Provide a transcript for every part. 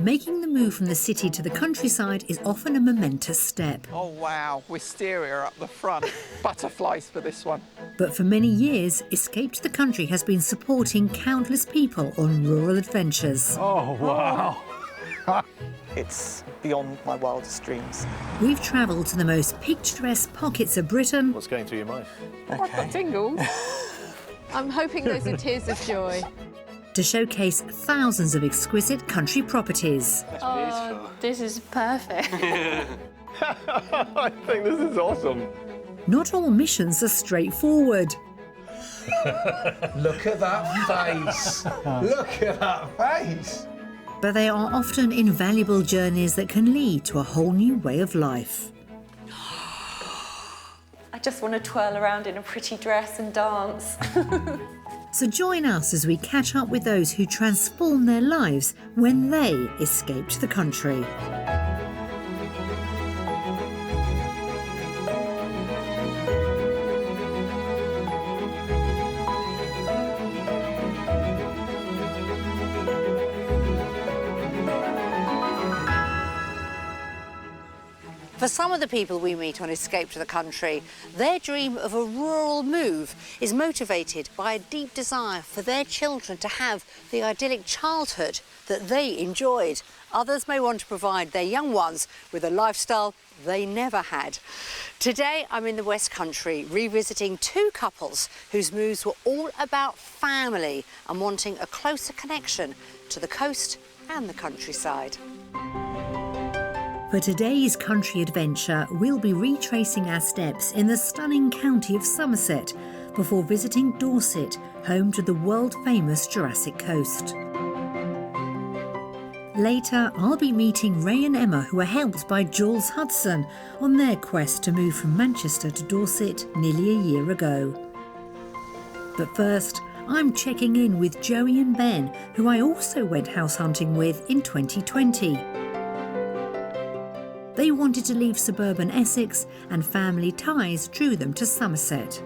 Making the move from the city to the countryside is often a momentous step. Oh wow, wisteria up the front. Butterflies for this one. But for many years, Escape to the Country has been supporting countless people on rural adventures. Oh, wow. It's beyond my wildest dreams. We've travelled to the most picturesque pockets of Britain. What's going through your mind? Okay. I've got tingles. I'm hoping those are tears of joy. To showcase thousands of exquisite country properties. Oh, this is perfect. I think this is awesome. Not all missions are straightforward. Look at that face! Look at that face! But they are often invaluable journeys that can lead to a whole new way of life. I just want to twirl around in a pretty dress and dance. So join us as we catch up with those who transform their lives when they escaped the country. For some of the people we meet on Escape to the Country, their dream of a rural move is motivated by a deep desire for their children to have the idyllic childhood that they enjoyed. Others may want to provide their young ones with a lifestyle they never had. Today, I'm in the West Country, revisiting two couples whose moves were all about family and wanting a closer connection to the coast and the countryside. For today's country adventure, we'll be retracing our steps in the stunning county of Somerset before visiting Dorset, home to the world-famous Jurassic Coast. Later, I'll be meeting Ray and Emma, who are helped by Jules Hudson on their quest to move from Manchester to Dorset nearly a year ago. But first, I'm checking in with Joey and Ben, who I also went house hunting with in 2020. They wanted to leave suburban Essex, and family ties drew them to Somerset.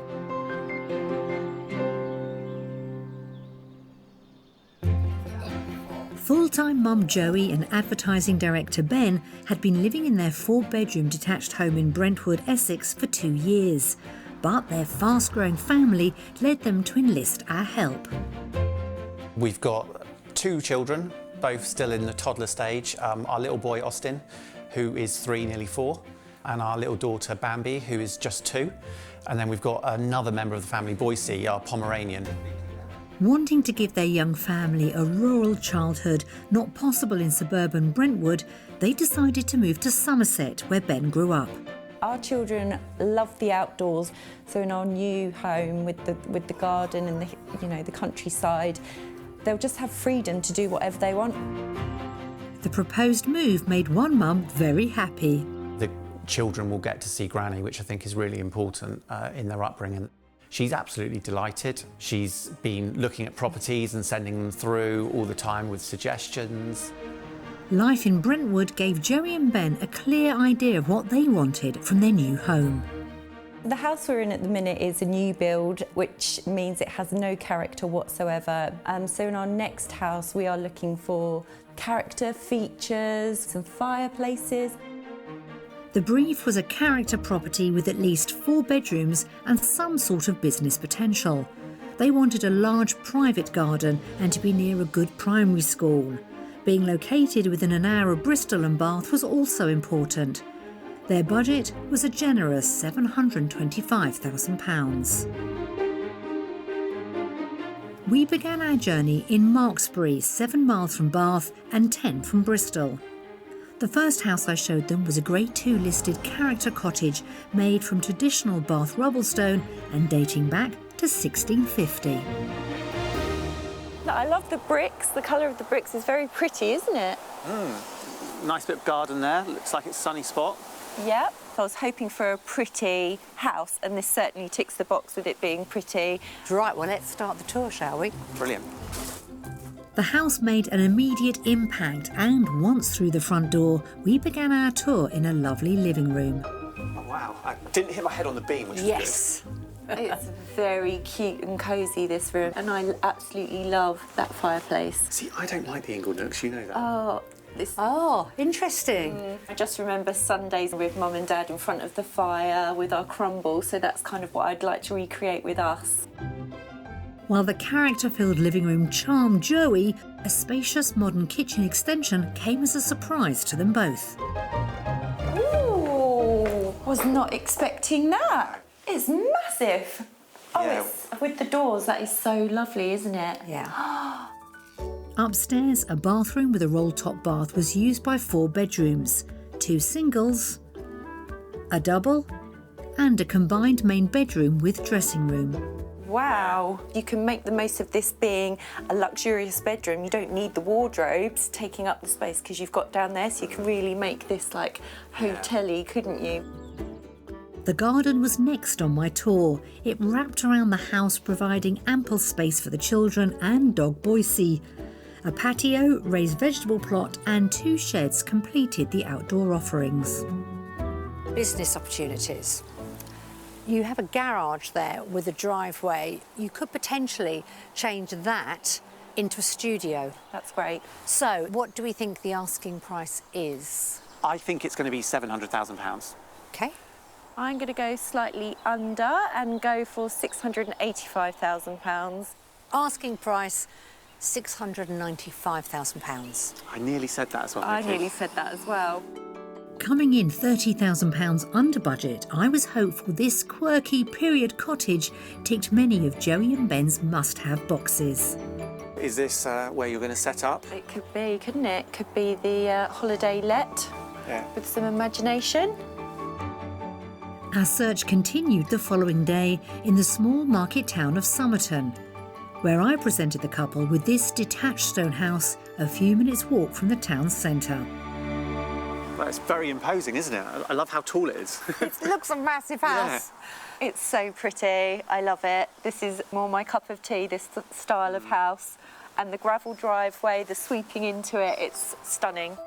Full-time mum Joey and advertising director Ben had been living in their 4-bedroom detached home in Brentwood, Essex for 2 years. But their fast-growing family led them to enlist our help. We've got 2 children, both still in the toddler stage. Our little boy, Austin, who is 3, nearly 4, and our little daughter, Bambi, who is just 2. And then we've got another member of the family, Boise, our Pomeranian. Wanting to give their young family a rural childhood not possible in suburban Brentwood, they decided to move to Somerset, where Ben grew up. Our children love the outdoors, so in our new home with the garden and the countryside, they'll just have freedom to do whatever they want. The proposed move made one mum very happy. The children will get to see Granny, which I think is really important in their upbringing. She's absolutely delighted. She's been looking at properties and sending them through all the time with suggestions. Life in Brentwood gave Joey and Ben a clear idea of what they wanted from their new home. The house we're in at the minute is a new build, which means it has no character whatsoever. So in our next house, we are looking for character, features, some fireplaces. The brief was a character property with at least 4 bedrooms and some sort of business potential. They wanted a large private garden and to be near a good primary school. Being located within an hour of Bristol and Bath was also important. Their budget was a generous £725,000. We began our journey in Marksbury, 7 miles from Bath and 10 from Bristol. The first house I showed them was a Grade 2 listed character cottage made from traditional Bath rubble stone and dating back to 1650. I love the bricks. The colour of the bricks is very pretty, isn't it? Nice bit of garden there. Looks like it's a sunny spot. Yep. I was hoping for a pretty house, and this certainly ticks the box with it being pretty. Right, well, let's start the tour, shall we? Brilliant. The house made an immediate impact, and once through the front door, we began our tour in a lovely living room. Oh, wow. I didn't hit my head on the beam, which is Yes. It's very cute and cosy, this room, and I absolutely love that fireplace. See, I don't like the ingle nooks, you know that. Oh, Oh, interesting. I just remember Sundays with Mum and Dad in front of the fire with our crumble, so that's kind of what I'd like to recreate with us. While the character-filled living room charmed Joey, a spacious modern kitchen extension came as a surprise to them both. Ooh, was not expecting that. It's massive. Oh, Yeah. it's with the doors. That is so lovely, isn't it? Yeah. Upstairs, a bathroom with a roll-top bath was used by 4 bedrooms, 2 singles, a double, and a combined main bedroom with dressing room. Wow. You can make the most of this being a luxurious bedroom. You don't need the wardrobes taking up the space because you've got down there, so you can really make this like hotel-y, couldn't you? The garden was next on my tour. It wrapped around the house, providing ample space for the children and dog Boise. A patio, raised vegetable plot and 2 sheds completed the outdoor offerings. Business opportunities. You have a garage there with a driveway. You could potentially change that into a studio. That's great. So, what do we think the asking price is? I think it's going to be £700,000. Okay. I'm going to go slightly under and go for £685,000. Asking price, £695,000. I nearly said that as well. I Nicki. nearly said that as well. Coming in £30,000 under budget, I was hopeful this quirky period cottage ticked many of Joey and Ben's must-have boxes. Is this where you're going to set up? It could be, couldn't it? Could be the holiday let Yeah. with some imagination. Our search continued the following day in the small market town of Somerset, where I presented the couple with this detached stone house a few minutes' walk from the town centre. Well, it's very imposing, isn't it? I love how tall it is. It looks a massive house. It's so pretty. I love it. This is more my cup of tea, this style of house. And the gravel driveway, the sweeping into it, it's stunning.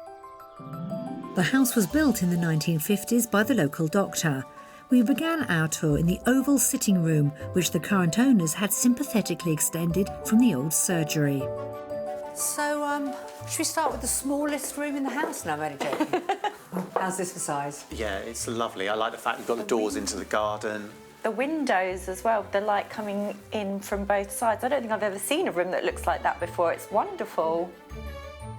The house was built in the 1950s by the local doctor. We began our tour in the oval sitting room, which the current owners had sympathetically extended from the old surgery. So, should we start with the smallest room in the house? No, I'm only joking. How's this for size? Yeah, it's lovely. I like the fact you've got the doors into the garden. The windows as well, the light coming in from both sides. I don't think I've ever seen a room that looks like that before. It's wonderful.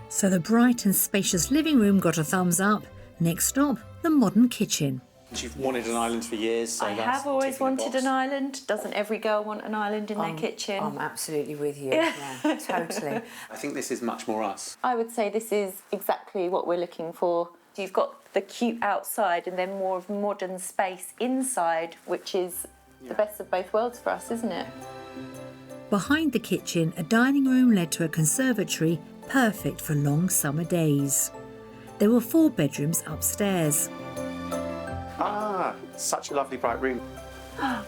So the bright and spacious living room got a thumbs up. Next stop, the modern kitchen. You've wanted an island for years, so I that's have always ticking the wanted box. an island. Doesn't every girl want an island in their kitchen? I'm absolutely with you. Yeah, totally. I think this is much more us. I would say this is exactly what we're looking for. You've got the cute outside and then more of modern space inside, which is the best of both worlds for us, isn't it? Behind the kitchen, a dining room led to a conservatory, perfect for long summer days. There were 4 bedrooms upstairs. Ah, such a lovely bright room. Oh,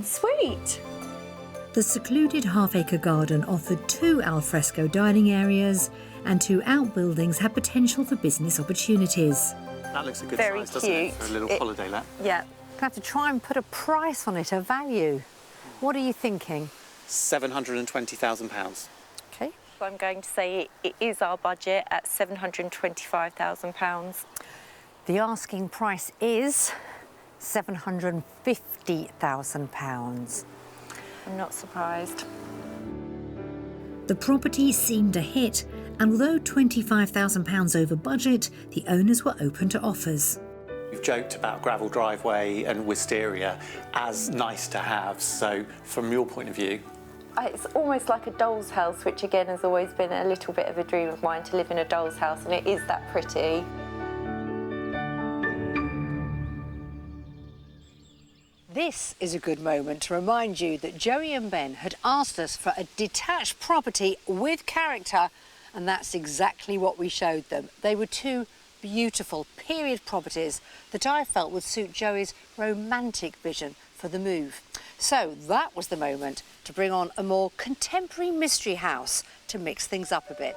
sweet. The secluded half-acre garden offered 2 alfresco dining areas, and 2 outbuildings had potential for business opportunities. That looks a good Very size, doesn't it, cute. for a little holiday let? Yeah. I have to try and put a price on it, a value. What are you thinking? £720,000. Okay. I'm going to say it is our budget at £725,000. The asking price is £750,000. I'm not surprised. The property seemed a hit, and although £25,000 over budget, the owners were open to offers. You've joked about gravel driveway and wisteria as nice to have, so from your point of view? It's almost like a doll's house, which again has always been a little bit of a dream of mine, to live in a doll's house, and it is that pretty. This is a good moment to remind you that Joey and Ben had asked us for a detached property with character, and that's exactly what we showed them. They were 2 beautiful period properties that I felt would suit Joey's romantic vision for the move. So that was the moment to bring on a more contemporary mystery house to mix things up a bit.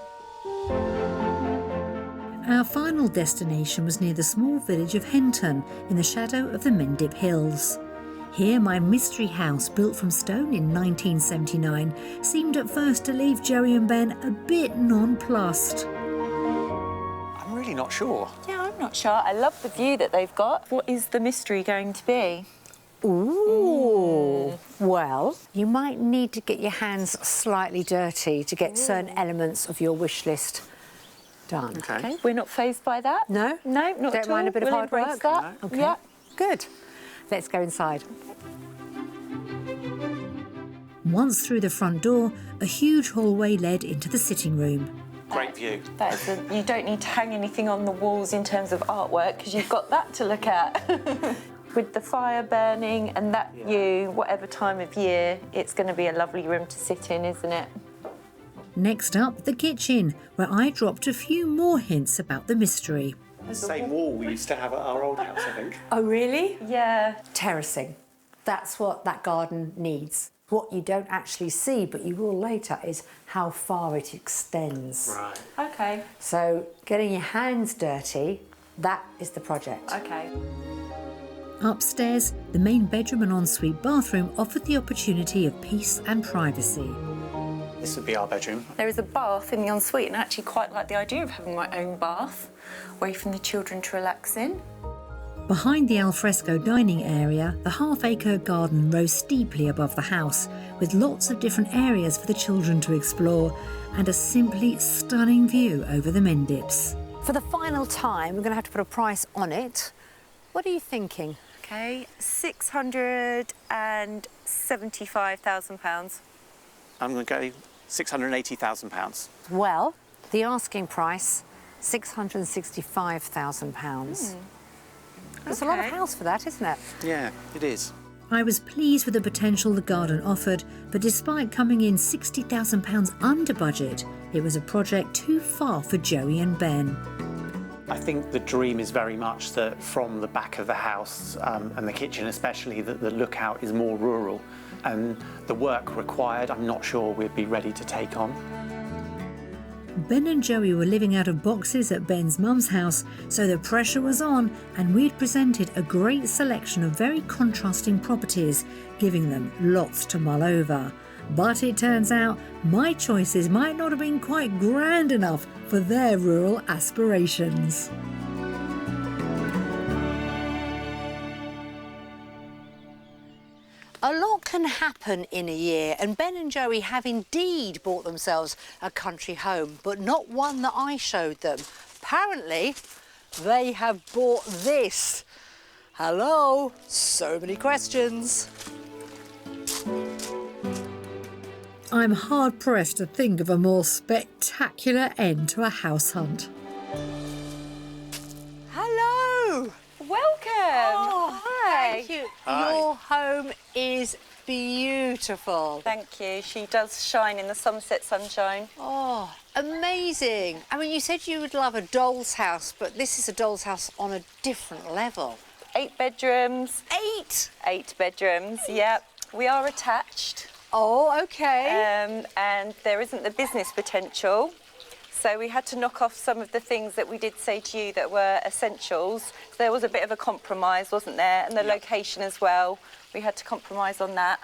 Our final destination was near the small village of Henton, in the shadow of the Mendip Hills. Here, my mystery house, built from stone in 1979, seemed at first to leave Joey and Ben a bit nonplussed. really not sure. Yeah, I'm not sure. I love the view that they've got. What is the mystery going to be? Ooh. Well, you might need to get your hands slightly dirty to get certain elements of your wish list done. Okay, we're not fazed by that. No? No, not at Don't mind all. a bit of We'll hard embrace work? that. Okay. Yeah. Good. Let's go inside. Once through the front door, a huge hallway led into the sitting room. Great view. You don't need to hang anything on the walls in terms of artwork because you've got that to look at. With the fire burning and that view, whatever time of year, it's going to be a lovely room to sit in, isn't it? Next up, the kitchen, where I dropped a few more hints about the mystery. Same wall we used to have at our old house, I think. Oh, really? Yeah. Terracing. That's what that garden needs. What you don't actually see, but you will later, is how far it extends. Right. Okay. So getting your hands dirty, that is the project. Okay. Upstairs, the main bedroom and ensuite bathroom offered the opportunity of peace and privacy. This would be our bedroom. There is a bath in the ensuite, and I actually quite like the idea of having my own bath, away from the children to relax in. Behind the alfresco dining area, the half-acre garden rose steeply above the house, with lots of different areas for the children to explore and a simply stunning view over the Mendips. For the final time, we're going to have to put a price on it. What are you thinking? Okay, £675,000. I'm going to go £680,000. Well, the asking price, £665,000. There's a lot of house for that, isn't it? Yeah, it is. I was pleased with the potential the garden offered, but despite coming in £60,000 under budget, it was a project too far for Joey and Ben. I think the dream is very much that from the back of the house, and the kitchen especially, that the lookout is more rural. And the work required, I'm not sure we'd be ready to take on. Ben and Joey were living out of boxes at Ben's mum's house, so the pressure was on, and we'd presented a great selection of very contrasting properties, giving them lots to mull over. But it turns out my choices might not have been quite grand enough for their rural aspirations. A lot can happen in a year, and Ben and Joey have indeed bought themselves a country home, but not one that I showed them. Apparently, they have bought this. Hello? So many questions. I'm hard-pressed to think of a more spectacular end to a house hunt. Hello! Welcome! Oh, hi! thank you. Hi. Your home is beautiful. Thank you. She does shine in the Somerset sunshine. Oh, amazing. I mean, you said you would love a doll's house, but this is a doll's house on a different level. 8 bedrooms. 8? 8 bedrooms, yep. We are attached. Oh, okay. And there isn't the business potential. So we had to knock off some of the things that we did say to you that were essentials. So there was a bit of a compromise, wasn't there? And the location as well. We had to compromise on that.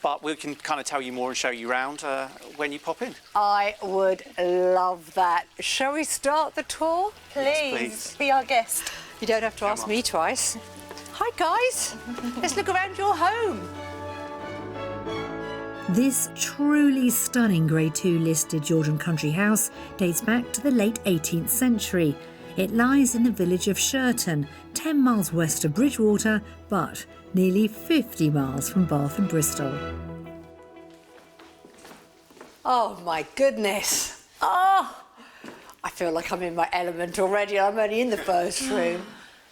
But we can kind of tell you more and show you around when you pop in. I would love that. Shall we start the tour? Please, be our guest. You don't have to ask me twice. Hi, guys. Let's look around your home. This truly stunning Grade 2 listed Georgian country house dates back to the late 18th century. It lies in the village of Shirton, 10 miles west of Bridgewater, but nearly 50 miles from Bath and Bristol. Oh, my goodness. Oh, I feel like I'm in my element already. I'm only in the first room.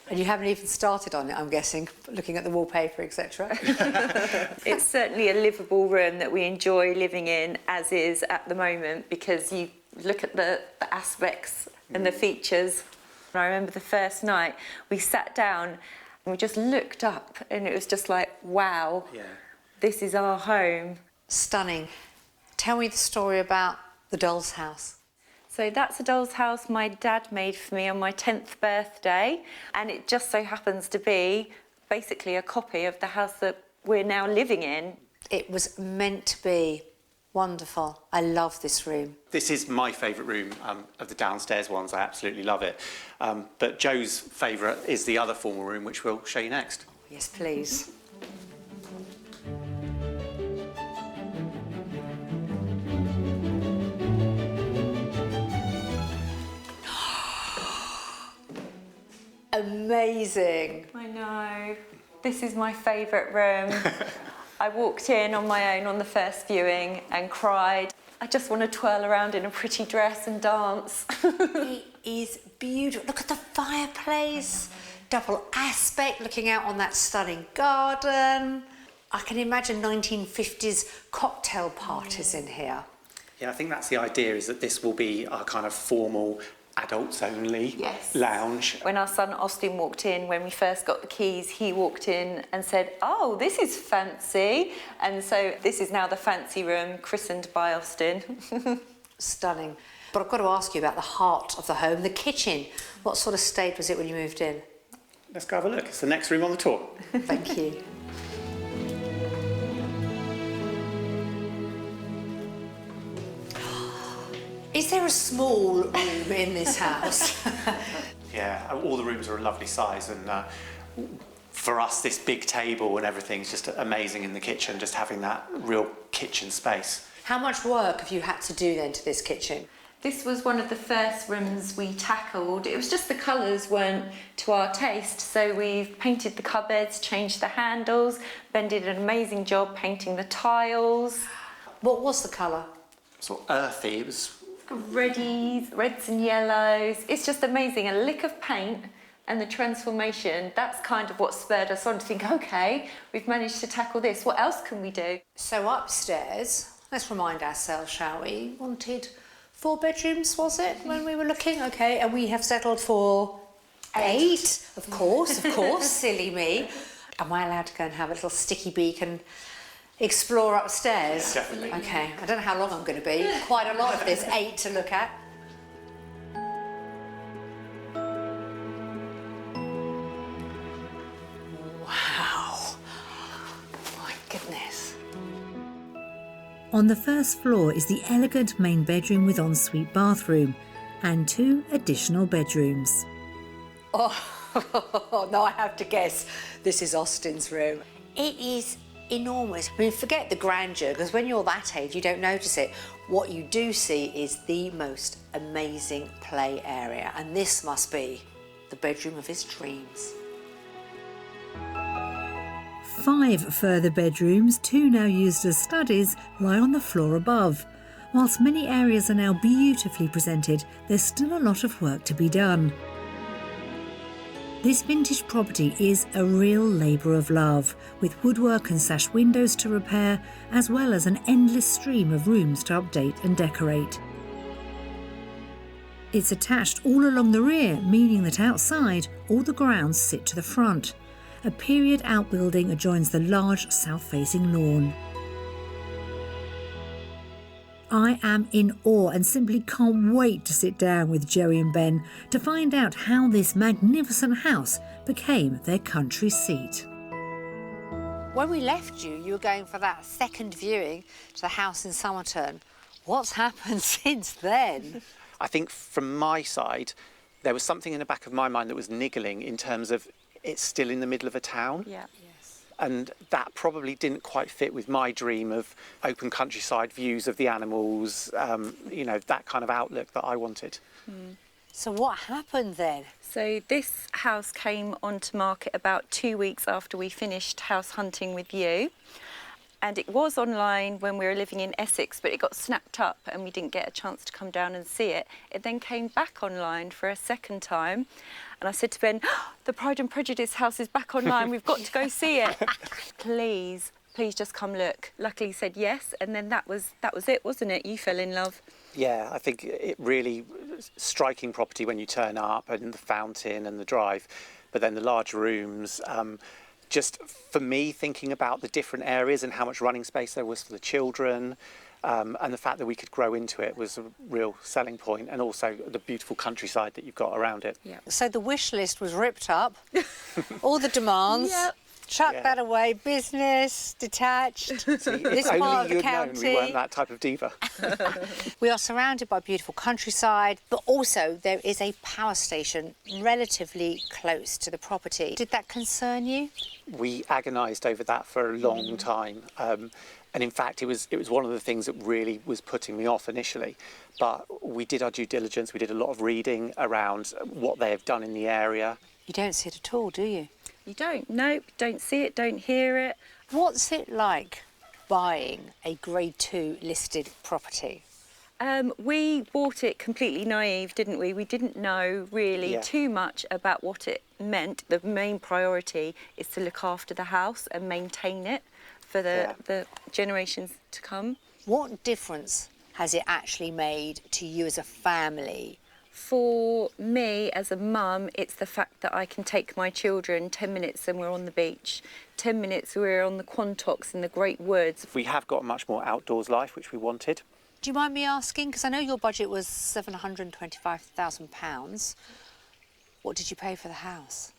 And you haven't even started on it, I'm guessing, looking at the wallpaper, etc. It's certainly a livable room that we enjoy living in as is at the moment, because you look at the aspects and the features. I remember the first night we sat down and we just looked up and it was just like, wow, this is our home. Stunning. Tell me the story about the doll's house. So that's a doll's house my dad made for me on my 10th birthday, and it just so happens to be basically a copy of the house that we're now living in. It was meant to be. Wonderful. I love this room. This is my favourite room of the downstairs ones. I absolutely love it. But Joe's favourite is the other formal room, which we'll show you next. Yes, please. Amazing. I know. This is my favourite room. I walked in on my own on the first viewing and cried. I just want to twirl around in a pretty dress and dance. It is beautiful. Look at the fireplace. Double aspect, looking out on that stunning garden. I can imagine 1950s cocktail parties in here. Yeah, I think that's the idea, is that this will be our kind of formal adults only lounge. When our son Austin walked in, when we first got the keys, he walked in and said, "Oh, this is fancy." And so this is now the fancy room, christened by Austin. Stunning. But I've got to ask you about the heart of the home, the kitchen. What sort of state was it when you moved in? Let's go have a look. It's the next room on the tour. Thank you. Is there a small room in this house? Yeah, all the rooms are a lovely size, and for us, this big table and everything is just amazing in the kitchen, just having that real kitchen space. How much work have you had to do then to this kitchen? This was one of the first rooms we tackled. It was just the colours weren't to our taste, so we've painted the cupboards, changed the handles. Ben did an amazing job painting the tiles. What was the colour? Sort of earthy. It was Reds and yellows. It's just amazing. A lick of paint and the transformation, that's kind of what spurred us on to think, OK, we've managed to tackle this. What else can we do? So upstairs, let's remind ourselves, shall we? Wanted 4 bedrooms, was it, when we were looking? OK, and we have settled for 8. Of course, silly me. Am I allowed to go and have a little sticky beak and explore upstairs? Yeah, definitely. OK, I don't know how long I'm going to be. Quite a lot if there's 8 to look at. Wow. My goodness. On the first floor is the elegant main bedroom with ensuite bathroom and 2 additional bedrooms. Oh, no, I have to guess. This is Austin's room. It is enormous. I mean, forget the grandeur, because when you're that age, you don't notice it. What you do see is the most amazing play area, and this must be the bedroom of his dreams. 5 further bedrooms, 2 now used as studies, lie on the floor above. Whilst many areas are now beautifully presented, there's still a lot of work to be done. This vintage property is a real labour of love, with woodwork and sash windows to repair, as well as an endless stream of rooms to update and decorate. It's attached all along the rear, meaning that outside, all the grounds sit to the front. A period outbuilding adjoins the large south-facing lawn. I am in awe and simply can't wait to sit down with Joey and Ben to find out how this magnificent house became their country seat. When we left you, you were going for that second viewing to the house in Somerset. What's happened since then? I think from my side, there was something in the back of my mind that was niggling in terms of it's still in the middle of a town. Yeah. And that probably didn't quite fit with my dream of open countryside views of the animals, you know, that kind of outlook that I wanted. So what happened then? So this house came onto market about 2 weeks after we finished house hunting with you. And it was online when we were living in Essex, but it got snapped up and we didn't get a chance to come down and see it. It then came back online for a second time. And I said to Ben, oh, the Pride and Prejudice house is back online. We've got to go see it. Please just come look. Luckily he said yes. And then that was it, wasn't it? You fell in love. Yeah, I think it really striking property when you turn up, and the fountain and the drive, but then the large rooms. Just for me, thinking about the different areas and how much running space there was for the children, and the fact that we could grow into it was a real selling point, and also the beautiful countryside that you've got around it. Yeah. So the wish list was ripped up, all the demands. Yep. Chuck Yeah. that away. Business, detached. This part of the Only you'd known county. we weren't that type of diva. We are surrounded by beautiful countryside, but also there is a power station relatively close to the property. Did that concern you? We agonised over that for a long time. And in fact, it was one of the things that really was putting me off initially. But we did our due diligence. We did a lot of reading around what they have done in the area. You don't see it at all, do you? You don't? Nope, don't see it, don't hear it. What's it like buying a Grade 2 listed property? We bought it completely naive, didn't we? We didn't know really Yeah. too much about what it meant. The main priority is to look after the house and maintain it for the generations to come. What difference has it actually made to you as a family? For me as a mum, it's the fact that I can take my children 10 minutes and we're on the beach, 10 minutes we're on the Quantocks in the Great Woods. We have got much more outdoors life, which we wanted. Do you mind me asking? Because I know your budget was £725,000. What did you pay for the house?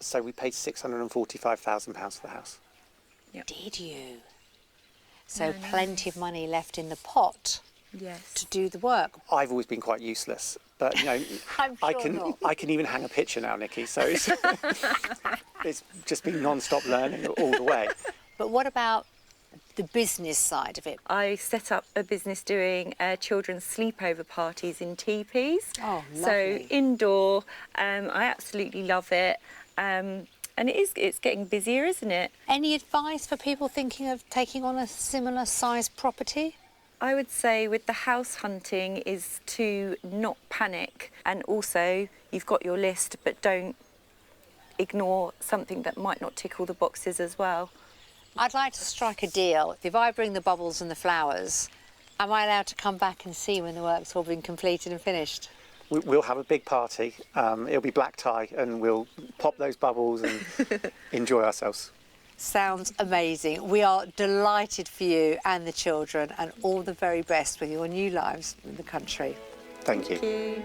So we paid £645,000 for the house. Did you? So plenty of money left in the pot Yes. to do the work. I've always been quite useless, but you know, I'm I sure can not. I can even hang a picture now, Nikki. So it's, it's just been non-stop learning all the way. But what about the business side of it? I set up a business doing children's sleepover parties in teepees. Oh, So lovely. indoor, I absolutely love it. And it's getting busier, isn't it? Any advice for people thinking of taking on a similar size property? I would say with the house hunting is to not panic, and also you've got your list, but don't ignore something that might not tick all the boxes as well. I'd like to strike a deal. If I bring the bubbles and the flowers, am I allowed to come back and see when the work's all been completed and finished? We'll have a big party. It'll be black tie, and we'll pop those bubbles and enjoy ourselves. Sounds amazing. We are delighted for you and the children, and all the very best with your new lives in the country. Thank you. Thank you.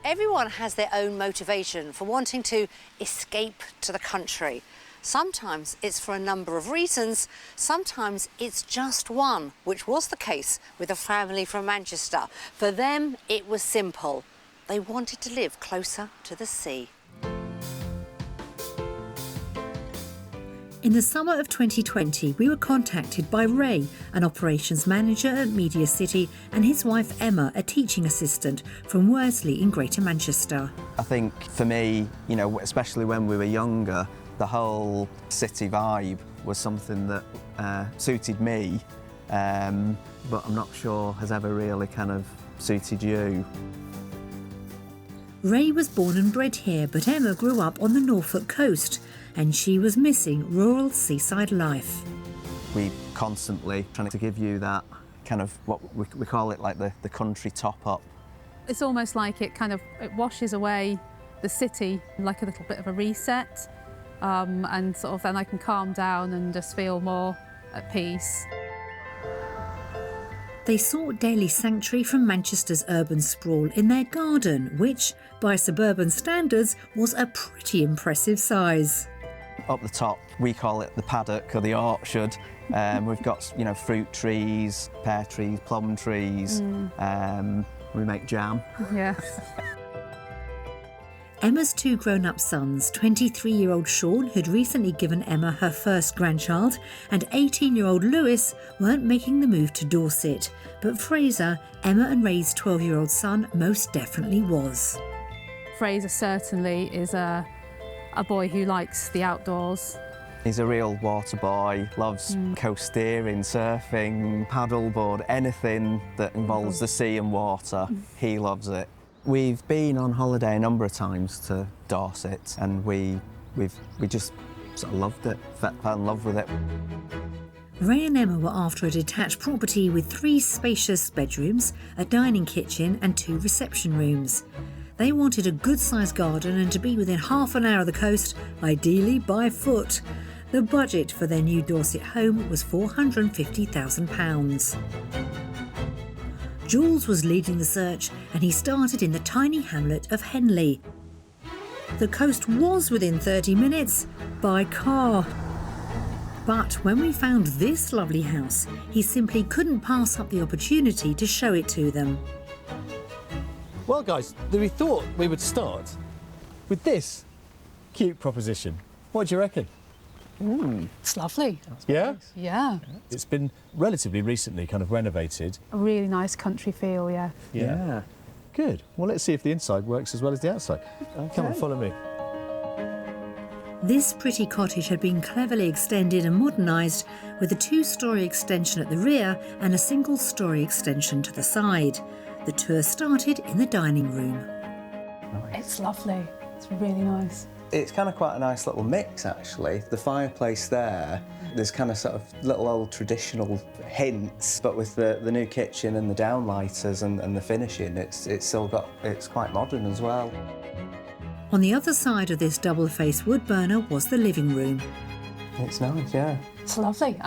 Everyone has their own motivation for wanting to escape to the country. Sometimes it's for a number of reasons, sometimes it's just one, which was the case with a family from Manchester. For them, it was simple. They wanted to live closer to the sea. In the summer of 2020, we were contacted by Ray, an operations manager at Media City, and his wife Emma, a teaching assistant from Worsley in Greater Manchester. I think for me, you know, especially when we were younger, the whole city vibe was something that suited me, but I'm not sure has ever really kind of suited you. Ray was born and bred here, but Emma grew up on the Norfolk coast, and she was missing rural seaside life. We constantly trying to give you that kind of, what we call it, like the country top-up. It's almost like it washes away the city, like a little bit of a reset. And sort of then I can calm down and just feel more at peace. They sought daily sanctuary from Manchester's urban sprawl in their garden, which, by suburban standards, was a pretty impressive size. Up the top, we call it the paddock or the orchard. We've got, you know, fruit trees, pear trees, plum trees. We make jam. Yes. Emma's two grown-up sons, 23-year-old Sean, who'd recently given Emma her first grandchild, and 18-year-old Lewis, weren't making the move to Dorset. But Fraser, Emma and Ray's 12-year-old son, most definitely was. Fraser certainly is a boy who likes the outdoors. He's a real water boy, loves coast steering, surfing, paddleboard, anything that involves the sea and water, he loves it. We've been on holiday a number of times to Dorset, and we just sort of loved it, fell in love with it. Ray and Emma were after a detached property with 3 spacious bedrooms, a dining kitchen and 2 reception rooms. They wanted a good-sized garden and to be within half an hour of the coast, ideally by foot. The budget for their new Dorset home was £450,000. Jules was leading the search and he started in the tiny hamlet of Henley. The coast was within 30 minutes by car. But when we found this lovely house, he simply couldn't pass up the opportunity to show it to them. Well, guys, we thought we would start with this cute proposition. What do you reckon? It's lovely. Yeah? Yeah. It's been relatively recently kind of renovated. A really nice country feel, yeah. Yeah. Good. Well, let's see if the inside works as well as the outside. Come on, follow me. This pretty cottage had been cleverly extended and modernised with a 2-storey extension at the rear and a single-storey extension to the side. The tour started in the dining room. It's lovely. It's really nice. It's kind of quite a nice little mix, actually. The fireplace there, there's kind of sort of little old traditional hints, but with the new kitchen and the downlighters and the finishing, it's quite modern as well. On the other side of this double-faced wood burner was the living room. It's nice, yeah. It's lovely.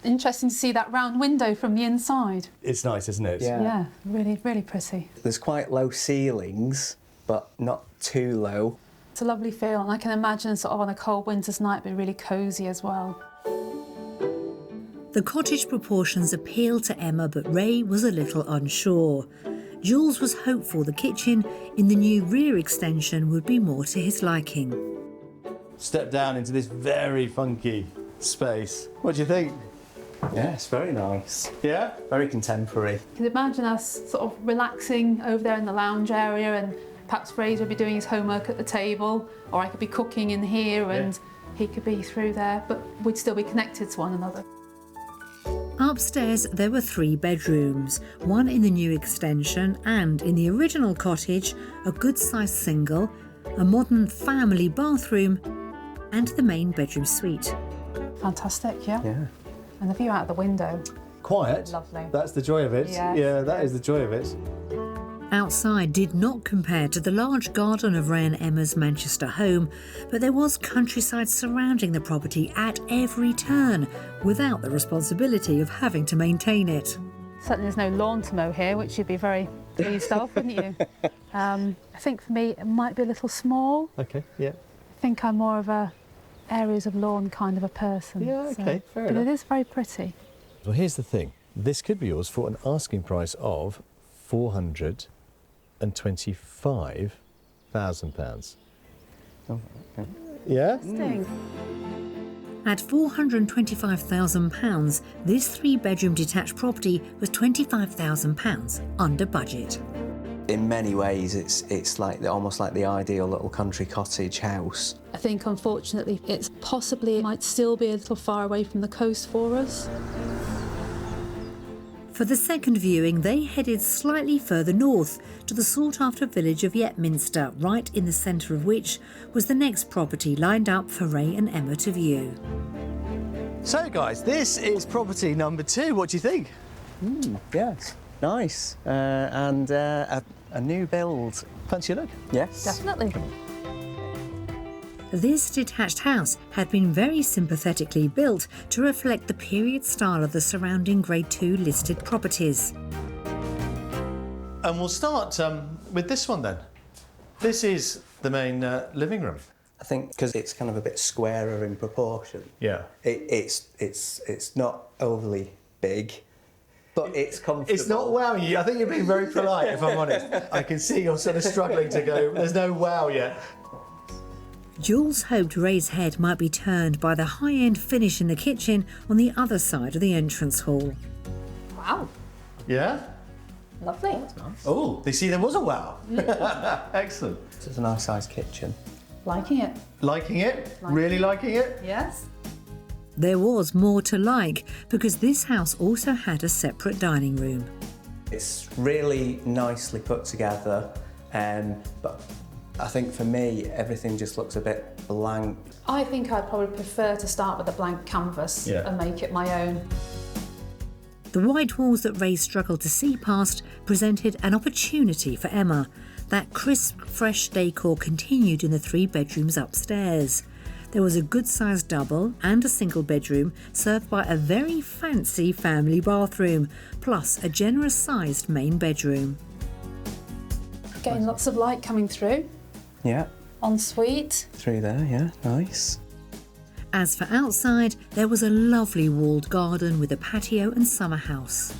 Interesting to see that round window from the inside. It's nice, isn't it? Yeah, really, really pretty. There's quite low ceilings, but not too low. It's a lovely feel, and I can imagine sort of on a cold winter's night be really cosy as well. The cottage proportions appealed to Emma, but Ray was a little unsure. Jules was hopeful the kitchen in the new rear extension would be more to his liking. Step down into this very funky space. What do you think? Yeah, it's very nice. Yeah? Very contemporary. You can imagine us sort of relaxing over there in the lounge area, and perhaps Fraser would be doing his homework at the table, or I could be cooking in here and he could be through there, but we'd still be connected to one another. Upstairs there were 3 bedrooms, one in the new extension and in the original cottage, a good-sized single, a modern family bathroom and the main bedroom suite. Fantastic, yeah. Yeah. And the view out the window. Quiet. Lovely. That's the joy of it. Yes, yeah, that yes. is the joy of it. Outside did not compare to the large garden of Ray and Emma's Manchester home, but there was countryside surrounding the property at every turn, without the responsibility of having to maintain it. Certainly there's no lawn to mow here, which you'd be very pleased of, wouldn't you? I think for me it might be a little small. Okay, yeah. I think I'm more of a areas of lawn kind of a person. Yeah, okay, fair but enough. it is very pretty. Well, here's the thing. This could be yours for an asking price of £425,000. Oh, okay. Yeah? At £425,000, this 3-bedroom detached property was £25,000 under budget. In many ways, it's like almost like the ideal little country cottage house. I think unfortunately it might still be a little far away from the coast for us. For the second viewing, they headed slightly further north to the sought-after village of Yetminster, right in the centre of which was the next property lined up for Ray and Emma to view. So, guys, this is property number 2. What do you think? Yes, nice. And a new build. Fancy a look? Yes. Definitely. This detached house had been very sympathetically built to reflect the period style of the surrounding Grade 2 listed properties. And we'll start with this one then. This is the main living room. I think because it's kind of a bit squarer in proportion. Yeah. It's not overly big, but it's comfortable. It's not wow. I think you're being very polite, if I'm honest. I can see you're sort of struggling to go, there's no wow yet. Jules hoped Ray's head might be turned by the high-end finish in the kitchen on the other side of the entrance hall. Wow, Yeah? lovely. Oh, they see there was a wow. Excellent. It's a nice sized kitchen. Liking it. Liking it? Really liking it? Yes. There was more to like because this house also had a separate dining room. It's really nicely put together, but I think for me, everything just looks a bit blank. I think I'd probably prefer to start with a blank canvas and make it my own. The white walls that Ray struggled to see past presented an opportunity for Emma. That crisp, fresh decor continued in the 3 bedrooms upstairs. there was a good-sized double and a single bedroom served by a very fancy family bathroom, plus a generous-sized main bedroom. Getting lots of light coming through. Yeah. Ensuite. Through there, yeah, nice. As for outside, there was a lovely walled garden with a patio and summer house.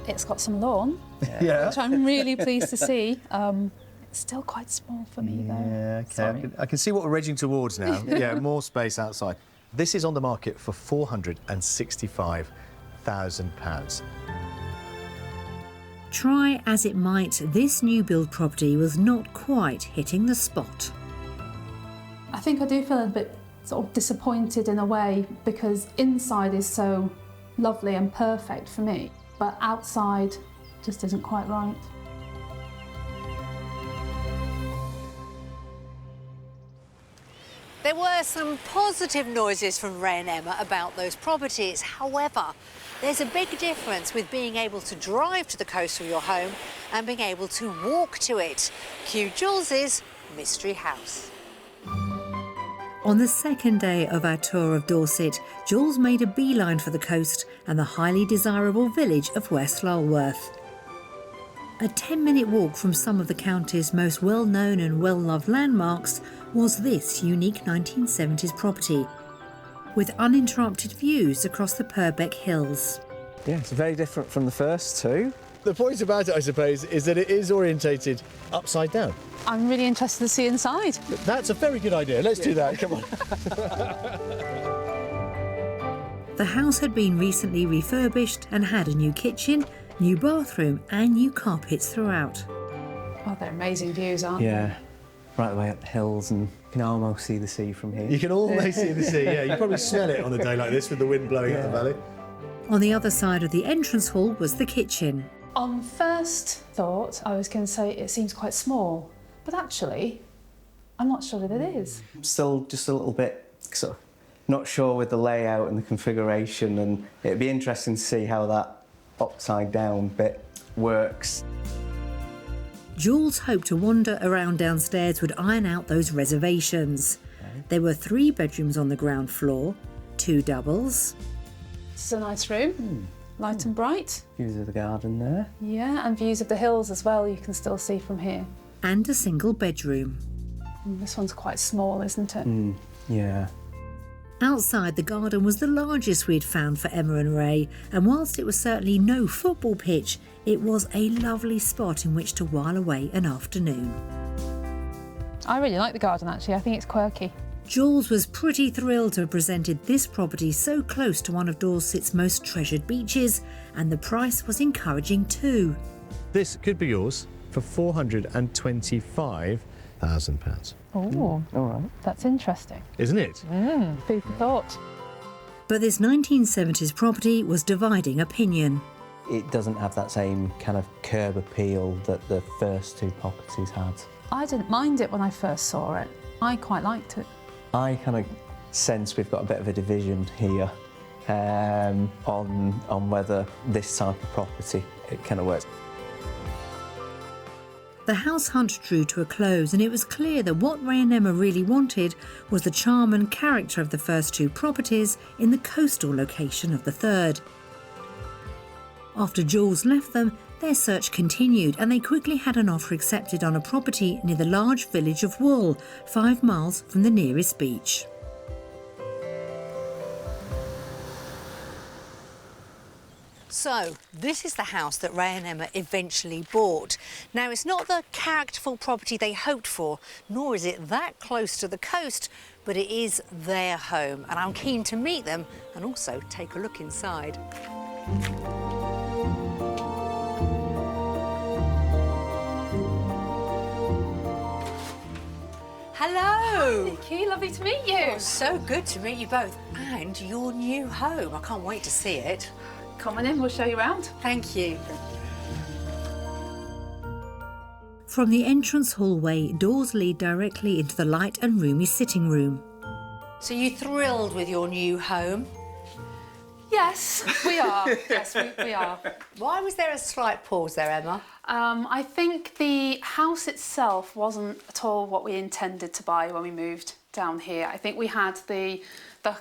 It's got some lawn, Yeah. which I'm really pleased to see. It's still quite small for me, though. Yeah, okay. Sorry. I can see what we're edging towards now. Yeah, more space outside. This is on the market for £465,000. Try as it might, this new build property was not quite hitting the spot. I think I do feel a bit sort of disappointed in a way, because inside is so lovely and perfect for me, but outside just isn't quite right. There were some positive noises from Ray and Emma about those properties. However, there's a big difference with being able to drive to the coast of your home and being able to walk to it. Cue Jules's mystery house. On the second day of our tour of Dorset, Jules made a beeline for the coast and the highly desirable village of West Lulworth. A 10-minute walk from some of the county's most well-known and well-loved landmarks was this unique 1970s property, with uninterrupted views across the Purbeck Hills. Yeah, it's very different from the first two. The point about it, I suppose, is that it is orientated upside down. I'm really interested to see inside. That's a very good idea. Let's do that. Come on. The house had been recently refurbished and had a new kitchen, new bathroom and new carpets throughout. Oh, they're amazing views, aren't Yeah, right the way up the hills, and you can almost see the sea from here. You can almost see the sea, yeah. You probably smell it on a day like this with the wind blowing up the valley. On the other side of the entrance hall was the kitchen. On first thought, I was going to say it seems quite small, but actually, I'm not sure that it is. Still just a little bit sort of not sure with the layout and the configuration, and it'd be interesting to see how that upside down bit works. Jules hoped to wander around downstairs would iron out those reservations. There were 3 bedrooms on the ground floor, 2 doubles. It's a nice room, light and bright. Views of the garden there. Yeah, and views of the hills as well, you can still see from here. And a single bedroom. This one's quite small, isn't it? Yeah. Outside, the garden was the largest we'd found for Emma and Ray, and whilst it was certainly no football pitch, it was a lovely spot in which to while away an afternoon. I really like the garden, actually. I think it's quirky. Jules was pretty thrilled to have presented this property so close to one of Dorset's most treasured beaches, and the price was encouraging too. This could be yours for £425,000. Oh, All right. that's interesting. Isn't it? Food for thought. But this 1970s property was dividing opinion. It doesn't have that same kind of curb appeal that the first two properties had. I didn't mind it when I first saw it. I quite liked it. I kind of sense we've got a bit of a division here on whether this type of property, it kind of works. The house hunt drew to a close, and it was clear that what Ray and Emma really wanted was the charm and character of the first 2 properties in the coastal location of the third. After Jules left them, their search continued, and they quickly had an offer accepted on a property near the large village of Wool, 5 miles from the nearest beach. So, this is the house that Ray and Emma eventually bought. Now, it's not the characterful property they hoped for, nor is it that close to the coast, but it is their home, and I'm keen to meet them and also take a look inside. Hello! Nicki, lovely to meet you. Oh, so good to meet you both. And your new home. I can't wait to see it. Come on in, we'll show you around. Thank you. From the entrance hallway, doors lead directly into the light and roomy sitting room. So you thrilled with your new home? Yes, we are. Yes, we are. Why was there a slight pause there, Emma? I think the house itself wasn't at all what we intended to buy when we moved. down here. I think we had the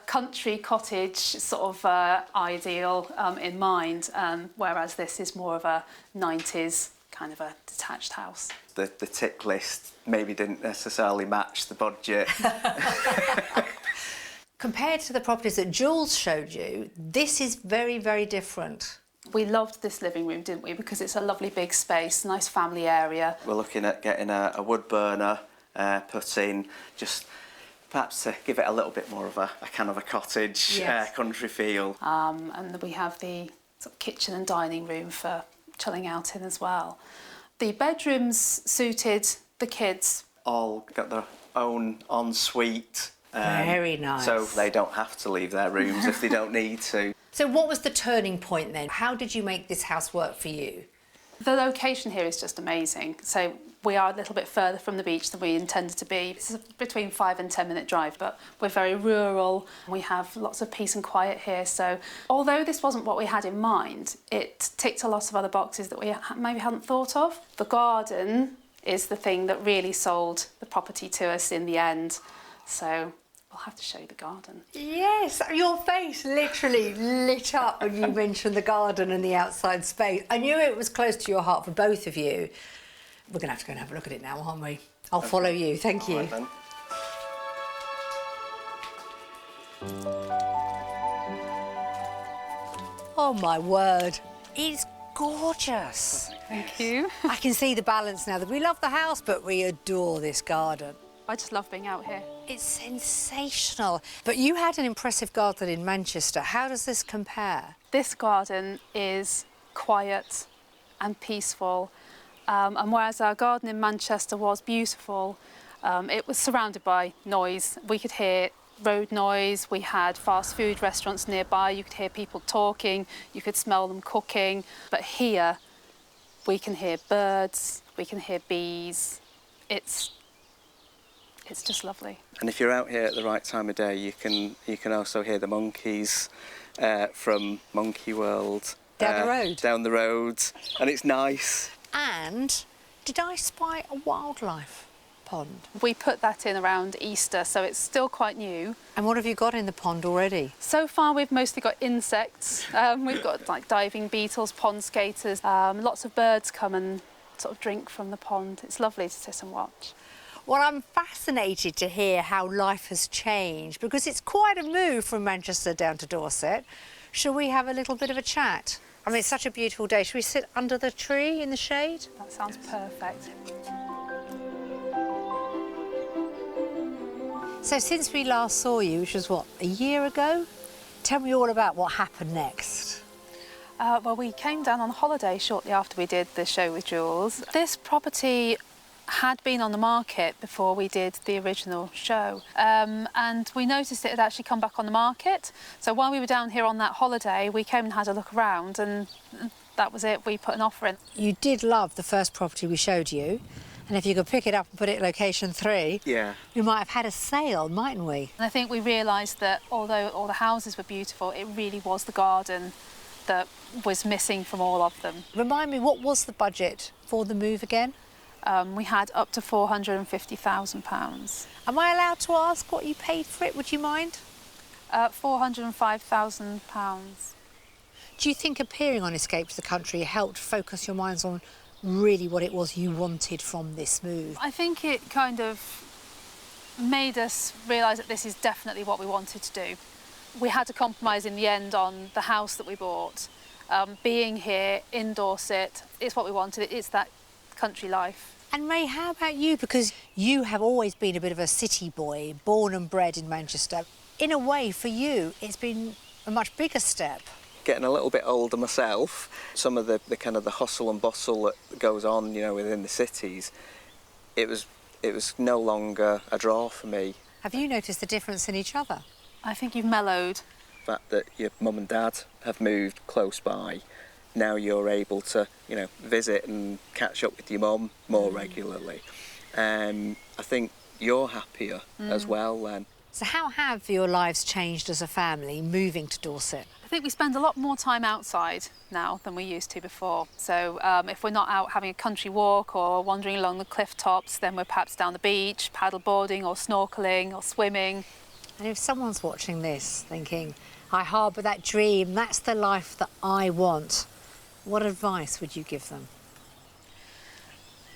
country cottage sort of ideal in mind, whereas this is more of a 90s kind of a detached house. The tick list maybe didn't necessarily match the budget. Compared to the properties that Jules showed you, this is very, very different. We loved this living room, didn't we? Because it's a lovely big space, nice family area. We're looking at getting a wood burner put in, just perhaps to give it a little bit more of a kind of a cottage, yes, country feel. And we have the sort of kitchen and dining room for chilling out in as well. The bedrooms suited the kids. All got their own ensuite. Very nice. So they don't have to leave their rooms if they don't need to. So what was the turning point then? How did you make this house work for you? The location here is just amazing. So we are a little bit further from the beach than we intended to be. This is between 5 and 10 minute drive, but we're very rural. We have lots of peace and quiet here. So although this wasn't what we had in mind, it ticked a lot of other boxes that we maybe hadn't thought of. The garden is the thing that really sold the property to us in the end. So we'll have to show you the garden. Yes, your face literally lit up when you mentioned the garden and the outside space. I knew it was close to your heart for both of you. We're going to have to go and have a look at it now, aren't we? I'll follow you, thank you. Right, then. Oh my word, it's gorgeous. Thank you. I can see the balance now. That we love the house, but we adore this garden. I just love being out here. It's sensational. But you had an impressive garden in Manchester. How does this compare? This garden is quiet and peaceful. And whereas our garden in Manchester was beautiful, it was surrounded by noise. We could hear road noise, we had fast food restaurants nearby, you could hear people talking, you could smell them cooking. But here, we can hear birds, we can hear bees. It's just lovely. And if you're out here at the right time of day, you can also hear the monkeys from Monkey World. Down the road? Down the road, and it's nice. And did I spy a wildlife pond? We put that in around Easter, so it's still quite new. And what have you got in the pond already? So far we've mostly got insects. We've got like diving beetles, pond skaters. Lots of birds come and sort of drink from the pond. It's lovely to sit and watch. Well, I'm fascinated to hear how life has changed, because it's quite a move from Manchester down to Dorset. Shall we have a little bit of a chat? I mean, it's such a beautiful day. Should we sit under the tree in the shade? That sounds perfect. So since we last saw you, which was what, a year ago? Tell me all about what happened next. Well, we came down on holiday shortly after we did the show with Jules. This property had been on the market before we did the original show, and we noticed it had actually come back on the market. So while we were down here on that holiday, we came and had a look around, and that was it. We put an offer in. You did love the first property we showed you, and if you could pick it up and put it at location 3, yeah, we might have had a sale, mightn't we? And I think we realised that although all the houses were beautiful, it really was the garden that was missing from all of them. Remind me, what was the budget for the move again? We had up to £450,000. Am I allowed to ask what you paid for it? Would you mind? £405,000. Do you think appearing on Escape to the Country helped focus your minds on really what it was you wanted from this move? I think it kind of made us realise that this is definitely what we wanted to do. We had to compromise in the end on the house that we bought. Being here in Dorset, it's what we wanted. It's that country life. And May, how about you? Because you have always been a bit of a city boy, born and bred in Manchester. In a way, for you, it's been a much bigger step. Getting a little bit older myself, some of the kind of the hustle and bustle that goes on, you know, within the cities, it was no longer a draw for me. Have you noticed the difference in each other? I think you've mellowed. The fact that your mum and dad have moved close by, now you're able to, you know, visit and catch up with your mum more regularly. I think you're happier as well then. So how have your lives changed as a family moving to Dorset? I think we spend a lot more time outside now than we used to before. So if we're not out having a country walk or wandering along the cliff tops, then we're perhaps down the beach, paddle boarding or snorkelling or swimming. And if someone's watching this thinking, I harbour that dream, that's the life that I want, what advice would you give them?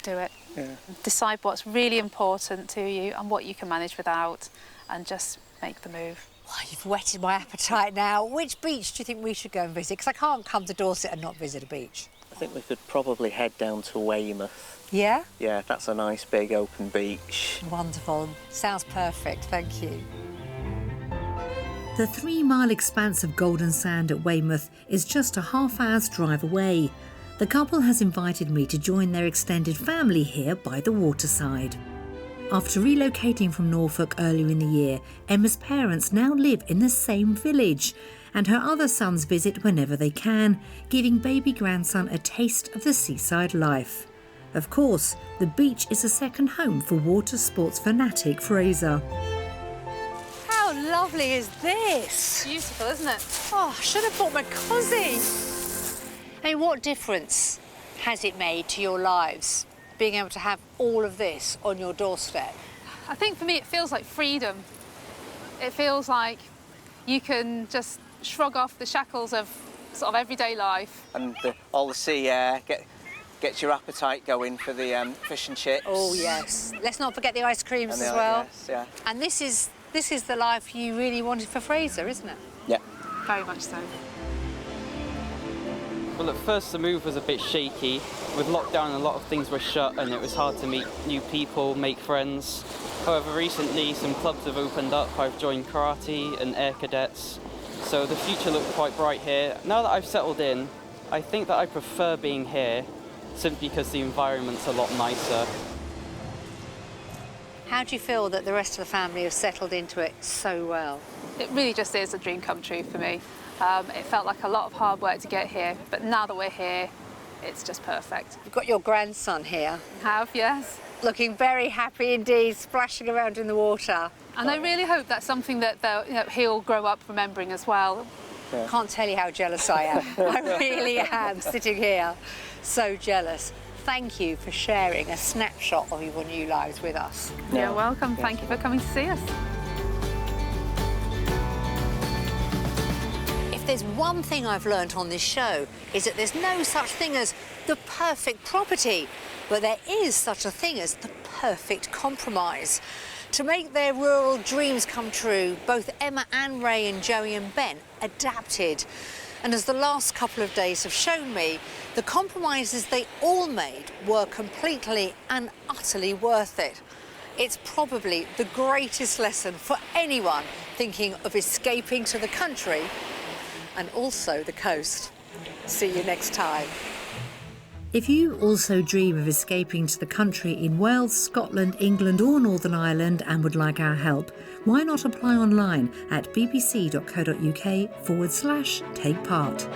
Do it. Yeah. Decide what's really important to you and what you can manage without, and just make the move. Well, you've whetted my appetite now. Which beach do you think we should go and visit? Because I can't come to Dorset and not visit a beach. I think we could probably head down to Weymouth. Yeah? Yeah, that's a nice big open beach. Wonderful. Sounds perfect, thank you. The 3-mile expanse of golden sand at Weymouth is just a half-hour's drive away. The couple has invited me to join their extended family here by the waterside. After relocating from Norfolk earlier in the year, Emma's parents now live in the same village, and her other sons visit whenever they can, giving baby grandson a taste of the seaside life. Of course, the beach is a second home for water sports fanatic Fraser. How lovely is this? Beautiful, isn't it? Oh, I should have brought my cosy. I mean, what difference has it made to your lives, being able to have all of this on your doorstep? I think for me it feels like freedom. It feels like you can just shrug off the shackles of sort of everyday life. And all the sea air gets your appetite going for the fish and chips. Oh, yes. Let's not forget the ice creams And as well. Yes, yeah. And this is the life you really wanted for Fraser, isn't it? Yeah. Very much so. Well, at first the move was a bit shaky. With lockdown, a lot of things were shut and it was hard to meet new people, make friends. However, recently some clubs have opened up. I've joined karate and air cadets, so the future looked quite bright here. Now that I've settled in, I think that I prefer being here simply because the environment's a lot nicer. How do you feel that the rest of the family have settled into it so well? It really just is a dream come true for me. It felt like a lot of hard work to get here, but now that we're here, it's just perfect. You've got your grandson here. Have, yes. Looking very happy indeed, splashing around in the water. And I really hope that's something that he'll grow up remembering as well. Yeah. Can't tell you how jealous I am. I really am, sitting here. So jealous. Thank you for sharing a snapshot of your new lives with us. You're welcome. Thank you for coming to see us. If there's one thing I've learnt on this show, is that there's no such thing as the perfect property, but there is such a thing as the perfect compromise. To make their rural dreams come true, both Emma and Ray and Joey and Ben adapted. And as the last couple of days have shown me, the compromises they all made were completely and utterly worth it. It's probably the greatest lesson for anyone thinking of escaping to the country and also the coast. See you next time. If you also dream of escaping to the country in Wales, Scotland, England or Northern Ireland and would like our help, why not apply online at bbc.co.uk/take part.